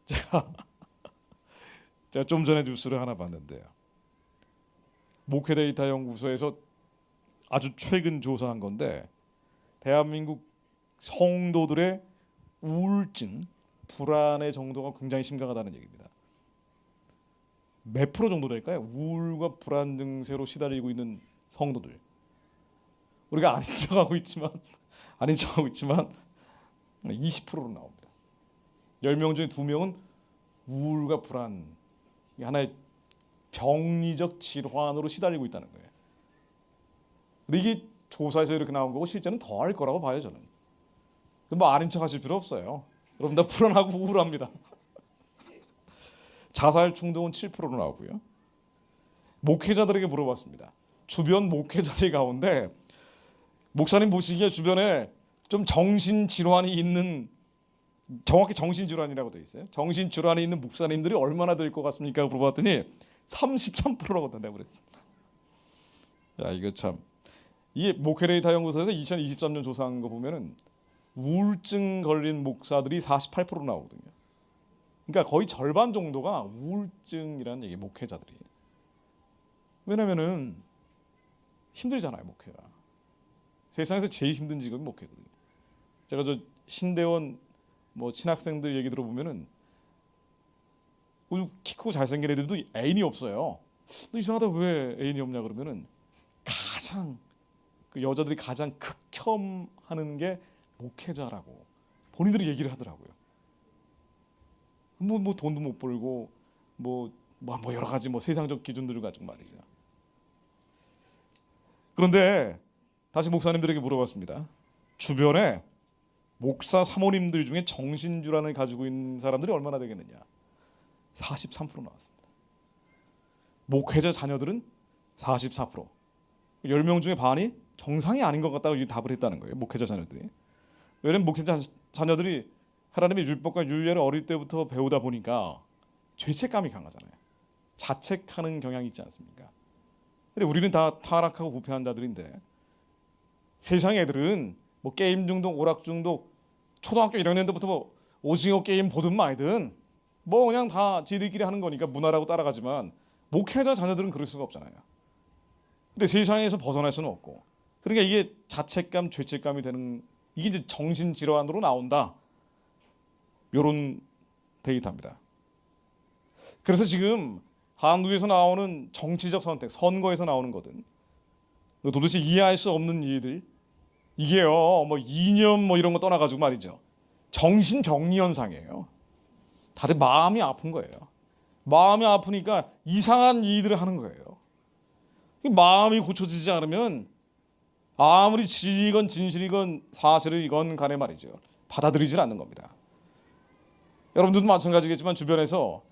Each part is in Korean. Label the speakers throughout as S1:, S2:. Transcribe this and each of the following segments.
S1: 제가 좀 전에 뉴스를 하나 봤는데요. 목회데이터 연구소에서 아주 최근 조사한 건데 대한민국 성도들의 우울증, 불안의 정도가 굉장히 심각하다는 얘기입니다. 몇 프로 정도 될까요? 우울과 불안 증세로 시달리고 있는 성도들. 우리가 아닌 척하고 있지만 20%로 나옵니다. 10명 중에 2명은 우울과 불안, 하나의 병리적 질환으로 시달리고 있다는 거예요. 근데 이게 조사에서 이렇게 나온 거고 실제는 더 할 거라고 봐요, 저는. 뭐 아닌 척 하실 필요 없어요. 여러분 다 불안하고 우울합니다. 자살 충동은 7%로 나오고요. 목회자들에게 물어봤습니다. 주변 목회자들 가운데 목사님 보시기에 주변에 좀 정신질환이 있는, 정확히 정신질환이라고 되어 있어요. 정신질환이 있는 목사님들이 얼마나 될 것 같습니까? 물어봤더니 33%라고 대답했습니다. 야, 이거 참, 이게 목회데이터 연구소에서 2023년 조사한 거 보면은 우울증 걸린 목사들이 48% 나오거든요. 그러니까 거의 절반 정도가 우울증이라는 얘기, 목회자들이. 왜냐면은 힘들잖아요, 목회가. 세상에서 제일 힘든 직업이 목회거든요. 제가 저 신대원 뭐 신학생들 얘기 들어보면은 키 크고 잘생긴 애들도 애인이 없어요. 너 이상하다, 왜 애인이 없냐 그러면은 가장 그 여자들이 가장 극혐하는 게 목회자라고 본인들이 얘기를 하더라고요. 뭐 돈도 못 벌고 뭐 여러 가지 뭐 세상적 기준들을 가지고 말이죠. 그런데 다시 목사님들에게 물어봤습니다. 주변에 목사 사모님들 중에 정신질환을 가지고 있는 사람들이 얼마나 되겠느냐? 43% 나왔습니다. 목회자 자녀들은 44%. 10명 중에 반이 정상이 아닌 것 같다고 답을 했다는 거예요. 목회자 자녀들이. 왜냐하면 목회자 자녀들이 하나님의 율법과 율례를 어릴 때부터 배우다 보니까 죄책감이 강하잖아요. 자책하는 경향이 있지 않습니까? 근데 우리는 다 타락하고 부패한 자들인데 세상 애들은 뭐 게임 중독, 오락 중독, 초등학교 1학년 때부터 오징어 게임 보든 말든 뭐 그냥 다 지들끼리 하는 거니까 문화라고 따라가지만 목회자 자녀들은 그럴 수가 없잖아요. 근데 세상에서 벗어날 수는 없고, 그러니까 이게 자책감, 죄책감이 되는, 이게 이제 정신질환으로 나온다. 이런 데이터입니다. 그래서 지금 한국에서 나오는 정치적 선택, 선거에서 나오는 거든 도대체 이해할 수 없는 일들, 이게요 뭐 이념 뭐 이런 거 떠나가지고 말이죠, 정신병리 현상이에요. 다들 마음이 아픈 거예요. 마음이 아프니까 이상한 일들을 하는 거예요. 마음이 고쳐지지 않으면 아무리 진리건 진실이건 사실이건 간에 말이죠, 받아들이질 않는 겁니다. 여러분들도 마찬가지겠지만 주변에서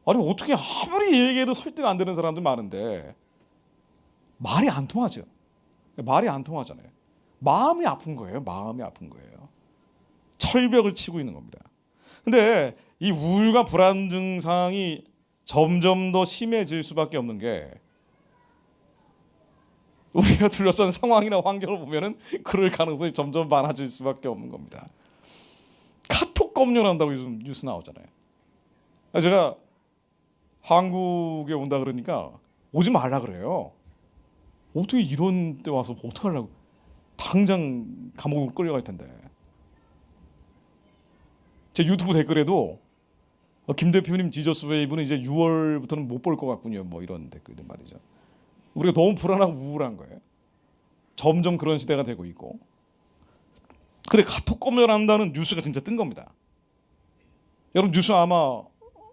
S1: 아니 어떻게 아무리 얘기해도 설득 안 되는 사람들 많은데 말이 안 통하죠. 말이 안 통하잖아요. 마음이 아픈 거예요. 마음이 아픈 거예요. 철벽을 치고 있는 겁니다. 근데 이 우울과 불안 증상이 점점 더 심해질 수밖에 없는 게, 우리가 둘러싼 상황이나 환경을 보면은 그럴 가능성이 점점 많아질 수밖에 없는 겁니다. 카톡 검열한다고 요즘 뉴스 나오잖아요. 제가 한국에 온다 그러니까 오지 말라 그래요. 어떻게 이런 데 와서 어떻게 하려고, 당장 감옥으로 끌려갈 텐데. 제 유튜브 댓글에도 김 대표님 지저스 웨이브는 이제 6월부터는 못 볼 것 같군요, 뭐 이런 댓글들 말이죠. 우리가 너무 불안하고 우울한 거예요. 점점 그런 시대가 되고 있고. 근데 카톡 검열한다는 뉴스가 진짜 뜬 겁니다. 여러분 뉴스 아마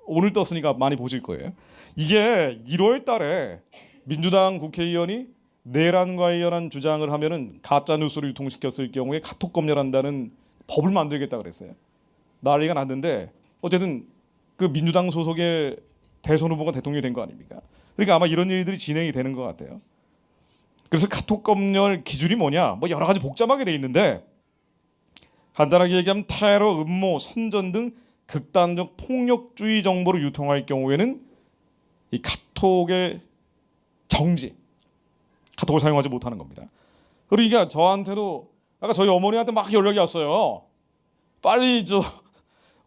S1: 오늘 떴으니까 많이 보실 거예요. 이게 1월 달에 민주당 국회의원이 내란 관련한 주장을 하면은 가짜 뉴스를 유통시켰을 경우에 카톡 검열한다는 법을 만들겠다 그랬어요. 난리가 났는데 어쨌든 그 민주당 소속의 대선 후보가 대통령이 된 거 아닙니까? 그러니까 아마 이런 일들이 진행이 되는 것 같아요. 그래서 카톡 검열 기준이 뭐냐? 뭐 여러 가지 복잡하게 돼 있는데 간단하게 얘기하면 테러, 음모, 선전 등 극단적 폭력주의 정보를 유통할 경우에는 이 카톡의 정지, 카톡을 사용하지 못하는 겁니다. 그러니까 저한테도 아까 저희 어머니한테 막 연락이 왔어요. 빨리 저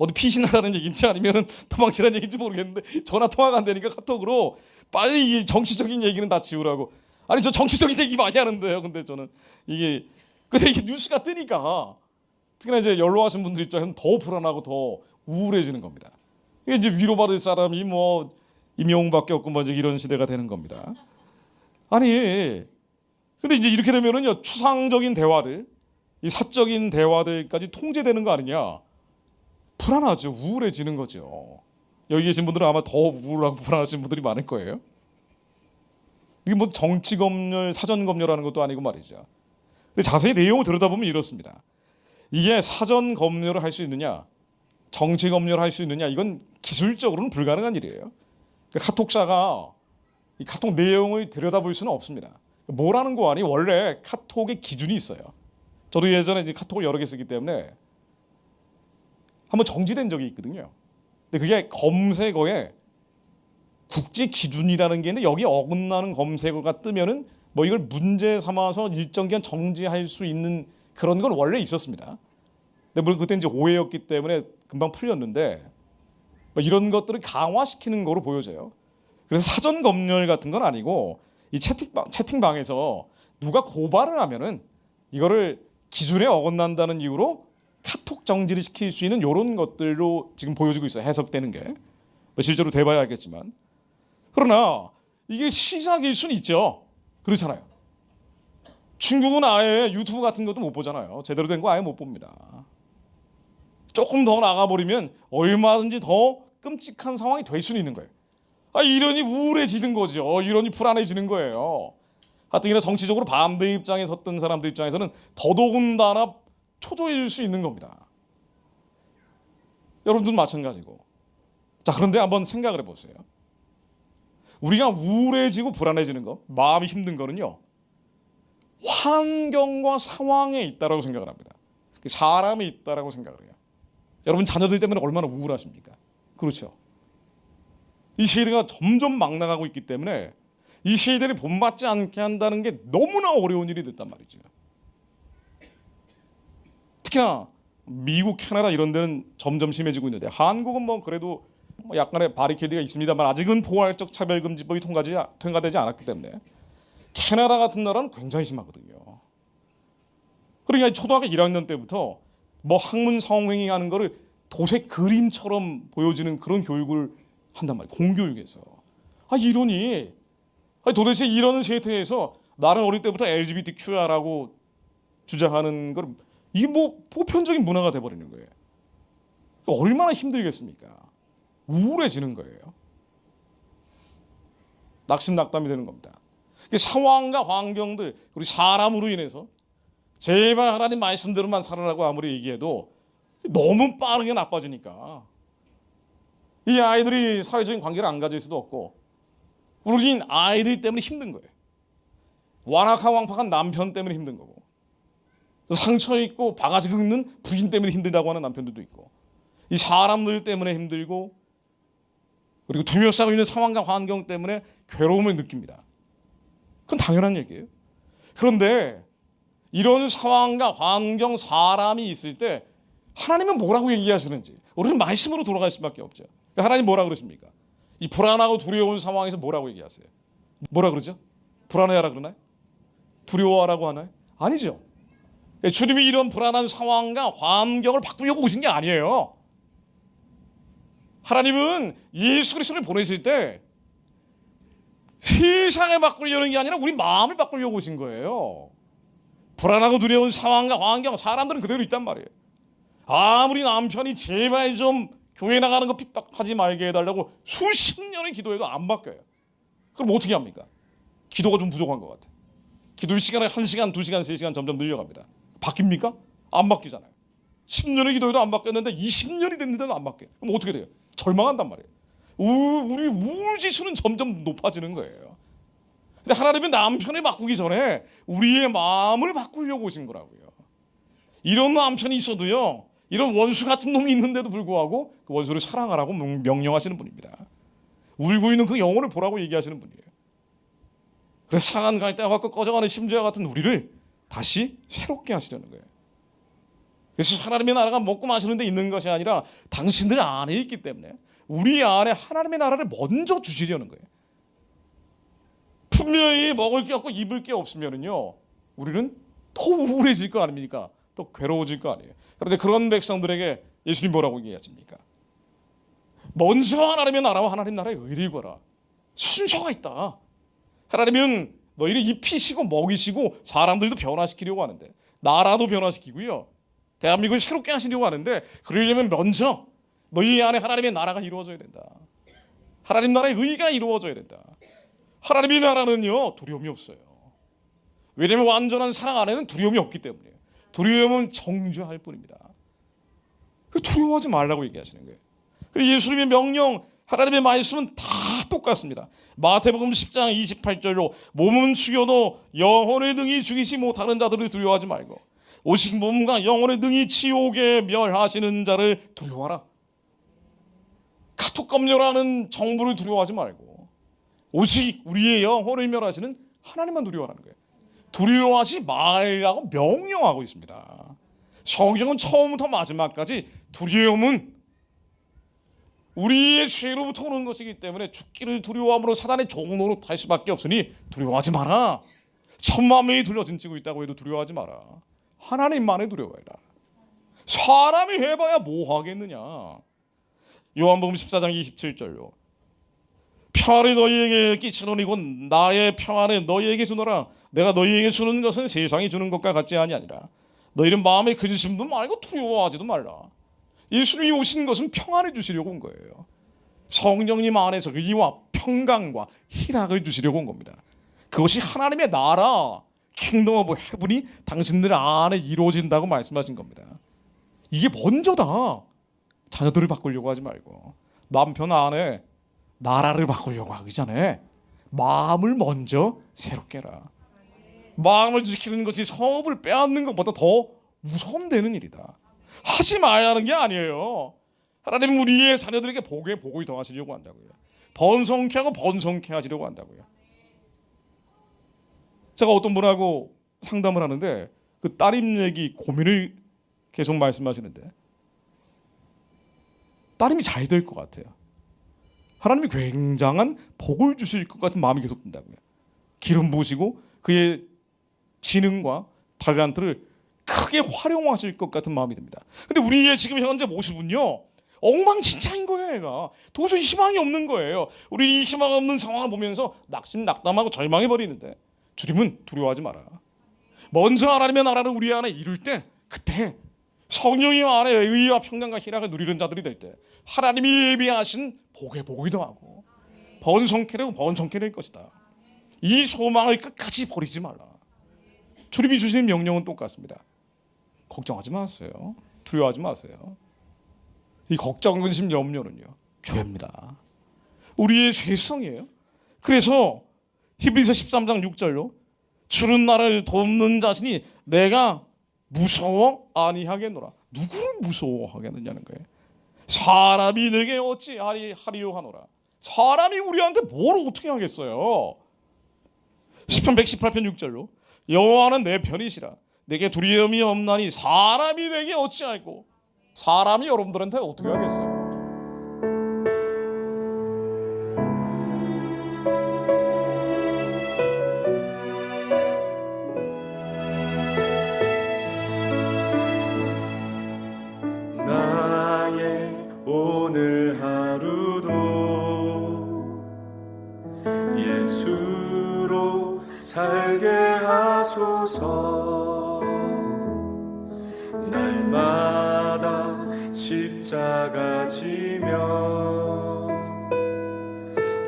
S1: 어디 피신하라는 얘기인지 아니면은 도망치라는 얘기인지 모르겠는데 전화 통화가 안 되니까 카톡으로 빨리 이 정치적인 얘기는 다 지우라고. 아니 저 정치적인 얘기 많이 하는데요. 근데 저는 이게 근데 이게 뉴스가 뜨니까 특히나 이제 연로하신 분들 입장에서는 더 불안하고 더 우울해지는 겁니다. 이게 이제 위로받을 사람이 뭐 임영웅밖에 없고 뭐 이제 이런 시대가 되는 겁니다. 아니 근데 이제 이렇게 되면은요 추상적인 대화들, 이 사적인 대화들까지 통제되는 거 아니냐? 불안하죠. 우울해지는 거죠. 여기 계신 분들은 아마 더 우울하고 불안하신 분들이 많을 거예요. 이게 뭐 정치 검열, 사전 검열하는 것도 아니고 말이죠. 근데 자세히 내용을 들여다보면 이렇습니다. 이게 사전 검열을 할 수 있느냐, 정치 검열을 할 수 있느냐, 이건 기술적으로는 불가능한 일이에요. 그러니까 카톡사가 이 카톡 내용을 들여다볼 수는 없습니다. 뭐라는 거 아니 원래 카톡의 기준이 있어요. 저도 예전에 이제 카톡을 여러 개 쓰기 때문에 한번 정지된 적이 있거든요. 근데 그게 검색어에 국제 기준이라는 게 있는데 여기 어긋나는 검색어가 뜨면은 뭐 이걸 문제 삼아서 일정 기간 정지할 수 있는 그런 건 원래 있었습니다. 근데 물론 그때 이제 오해였기 때문에 금방 풀렸는데 뭐 이런 것들을 강화시키는 거로 보여져요. 그래서 사전 검열 같은 건 아니고 이 채팅방에서 누가 고발을 하면은 이거를 기준에 어긋난다는 이유로 카톡 정지를 시킬 수 있는 이런 것들로 지금 보여지고 있어요. 해석되는 게 뭐 실제로 돼봐야 알겠지만 그러나 이게 시작일 수는 있죠. 그렇잖아요. 중국은 아예 유튜브 같은 것도 못 보잖아요. 제대로 된 거 아예 못 봅니다. 조금 더 나가버리면 얼마든지 더 끔찍한 상황이 될 수는 있는 거예요. 이러니 우울해지는 거죠. 이러니 불안해지는 거예요. 하여튼이나 정치적으로 반대 입장에 섰던 사람들 입장에서는 더더군다나 초조해질 수 있는 겁니다. 여러분들도 마찬가지고. 자, 그런데 한번 생각을 해보세요. 우리가 우울해지고 불안해지는 것, 마음이 힘든 거는요, 환경과 상황에 있다라고 생각을 합니다. 사람이 있다라고 생각을 해요. 여러분 자녀들 때문에 얼마나 우울하십니까? 그렇죠. 이 세대가 점점 막 나가고 있기 때문에 이 세대를 본받지 않게 한다는 게 너무나 어려운 일이 됐단 말이죠. 특히나 미국, 캐나다 이런 데는 점점 심해지고 있는데 한국은 뭐 그래도 약간의 바리케이드가 있습니다만 아직은 포괄적 차별금지법이 통과되지 않았기 때문에 캐나다 같은 나라는 굉장히 심하거든요. 그러니까 초등학교 1학년 때부터 뭐 학문 성행위하는 거를 도색 그림처럼 보여지는 그런 교육을 한단 말이에요. 공교육에서. 이러니 도대체 이런 세태에서 나는 어릴 때부터 LGBTQ야라고 주장하는 걸 이게 뭐 보편적인 문화가 돼버리는 거예요. 얼마나 힘들겠습니까? 우울해지는 거예요. 낙심낙담이 되는 겁니다. 상황과 환경들, 우리 사람으로 인해서 제발 하나님 말씀대로만 살아라고 아무리 얘기해도 너무 빠르게 나빠지니까 이 아이들이 사회적인 관계를 안 가질 수도 없고 우린 아이들 때문에 힘든 거예요. 완악한 왕팍한 남편 때문에 힘든 거고 상처 있고 바가지 긁는 부인 때문에 힘들다고 하는 남편들도 있고 이 사람들 때문에 힘들고 그리고 둘러싸고 있는 상황과 환경 때문에 괴로움을 느낍니다. 그건 당연한 얘기예요. 그런데 이런 상황과 환경, 사람이 있을 때 하나님은 뭐라고 얘기하시는지 우리는 말씀으로 돌아갈 수밖에 없죠. 하나님 뭐라 그러십니까? 이 불안하고 두려운 상황에서 뭐라고 얘기하세요? 뭐라 그러죠? 불안해하라 그러나요? 두려워하라고 하나요? 아니죠. 주님이 이런 불안한 상황과 환경을 바꾸려고 오신 게 아니에요. 하나님은 예수 그리스도를 보내실 때 세상을 바꾸려는 게 아니라 우리 마음을 바꾸려고 오신 거예요. 불안하고 두려운 상황과 환경, 사람들은 그대로 있단 말이에요. 아무리 남편이 제발 좀 교회 나가는 거 핍박하지 말게 해달라고 수십 년을 기도해도 안 바뀌어요. 그럼 어떻게 합니까? 기도가 좀 부족한 것 같아요. 기도 시간을 1시간, 2시간, 3시간 점점 늘려갑니다. 바뀝니까? 안 바뀌잖아요. 10년을 기도해도 안 바뀌었는데 20년이 됐는데도 안 바뀌어요. 그럼 어떻게 돼요? 절망한단 말이에요. 우리 우울지수는 점점 높아지는 거예요. 근데 하나님은 남편을 바꾸기 전에 우리의 마음을 바꾸려고 오신 거라고요. 이런 남편이 있어도요, 이런 원수 같은 놈이 있는데도 불구하고 그 원수를 사랑하라고 명령하시는 분입니다. 울고 있는 그 영혼을 보라고 얘기하시는 분이에요. 그래서 상한 갈대와 같고 꺼져가는 심지와 같은 우리를 다시 새롭게 하시려는 거예요. 그래서 하나님의 나라가 먹고 마시는 데 있는 것이 아니라 당신들 안에 있기 때문에 우리 안에 하나님의 나라를 먼저 주시려는 거예요. 분명히 먹을 게 없고 입을 게 없으면은요, 우리는 더 우울해질 거 아닙니까? 더 괴로워질 거 아니에요. 그런데 그런 백성들에게 예수님 뭐라고 얘기하십니까? 먼저 하나님의 나라와 하나님 나라의 의를 구하라. 순서가 있다. 하나님은 너희를 입히시고 먹이시고 사람들도 변화시키려고 하는데, 나라도 변화시키고요, 대한민국을 새롭게 하시려고 하는데, 그러려면 먼저 너희 안에 하나님의 나라가 이루어져야 된다. 하나님 나라의 의가 이루어져야 된다. 하나님의 나라는요, 두려움이 없어요. 왜냐하면 완전한 사랑 안에는 두려움이 없기 때문이에요. 두려움은 정죄할 뿐입니다. 두려워하지 말라고 얘기하시는 거예요. 예수님의 명령, 하나님의 말씀은 다 똑같습니다. 마태복음 10장 28절로 몸은 죽여도 영혼을 능히 죽이지 못하는 자들을 두려워하지 말고 오직 몸과 영혼을 능히 지옥에 멸하시는 자를 두려워하라. 카톡검열하는 정부를 두려워하지 말고 오직 우리의 영혼을 멸하시는 하나님만 두려워하는 거예요. 두려워하지 말라고 명령하고 있습니다. 성경은 처음부터 마지막까지 두려움은 우리의 죄로부터 오는 것이기 때문에 죽기를 두려워함으로 사단의 종로로 탈 수밖에 없으니 두려워하지 마라. 천만 명이 둘러진치고 있다고 해도 두려워하지 마라. 하나님만을 두려워해라. 사람이 해봐야 뭐 하겠느냐. 요한복음 14장 27절로 평화를 너희에게 끼치노니고 나의 평화를 너희에게 주노라. 내가 너희에게 주는 것은 세상이 주는 것과 같지 아니하니라. 너희는 마음에 근심도 말고 두려워하지도 말라. 예수님이 오신 것은 평안을 주시려고 온 거예요. 성령님 안에서 의와 평강과 희락을 주시려고 온 겁니다. 그것이 하나님의 나라, 킹덤 오브 헤븐이 당신들 안에 이루어진다고 말씀하신 겁니다. 이게 먼저다. 자녀들을 바꾸려고 하지 말고 남편 안에 나라를 바꾸려고 하기 전에 마음을 먼저 새롭게 해라. 마음을 지키는 것이 성읍을 빼앗는 것보다 더 우선되는 일이다. 하지 말라는 게 아니에요. 하나님은 우리의 자녀들에게 복에 복을 더하시려고 한다고요. 번성케 하고 번성케 하시려고 한다고요. 제가 어떤 분하고 상담을 하는데 그 따님 얘기 고민을 계속 말씀하시는데 따님이 잘 될 것 같아요. 하나님이 굉장한 복을 주실 것 같은 마음이 계속 든다고요. 기름 부으시고 그의 지능과 탤런트를 크게 활용하실 것 같은 마음이 듭니다. 근데 우리의 지금 현재 모습은요, 엉망진창인 거예요. 얘가 도저히 희망이 없는 거예요. 우리 이 희망 없는 상황을 보면서 낙심낙담하고 절망해버리는데 주님은 두려워하지 마라. 먼저 하나님의 나라를 우리 안에 이룰 때, 그때 성령님 안에 의와 평강과 희락을 누리는 자들이 될 때 하나님이 예비하신 복에 복이 더하고 번성케 되고 번성케 될 것이다. 이 소망을 끝까지 버리지 말라. 주님이 주시는 명령은 똑같습니다. 걱정하지 마세요. 두려워하지 마세요. 이 걱정, 근심, 염려는요, 죄입니다. 우리의 죄성이에요. 그래서 히브리서 13장 6절로 주는 나를 돕는 자신이 내가 무서워 아니하겠노라. 누구를 무서워하겠느냐는 거예요. 사람이 내게 어찌하리요 하노라. 사람이 우리한테 뭘 어떻게 하겠어요. 시편 118편 6절로 여호와는 내 편이시라. 내게 두려움이 없나니 사람이 내게 어찌할꼬. 사람이 여러분들한테 어떻게 하겠어요.
S2: 나의 오늘 하루도 예수로 살게 하소서. 날마다 십자가 지며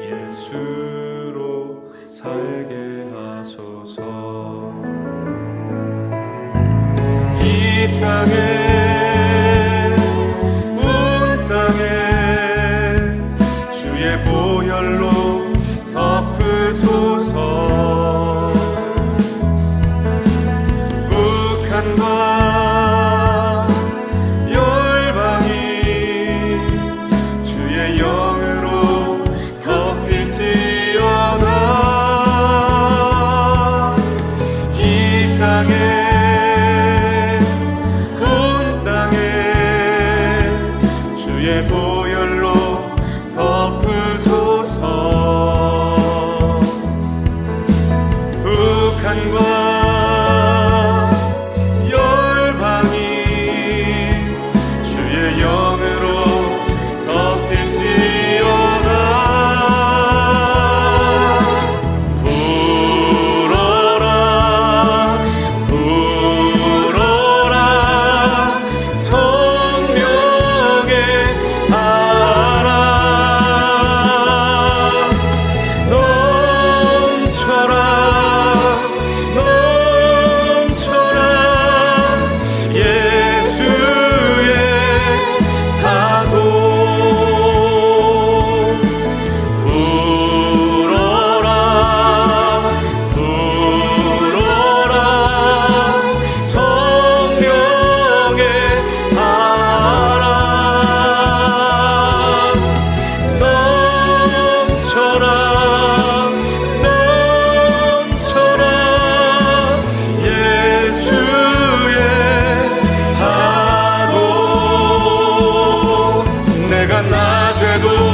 S2: 예수로 살게 하소서. 이 땅에 주의 보혈로 덮으소서. 북한과 열방이 주의 낮에도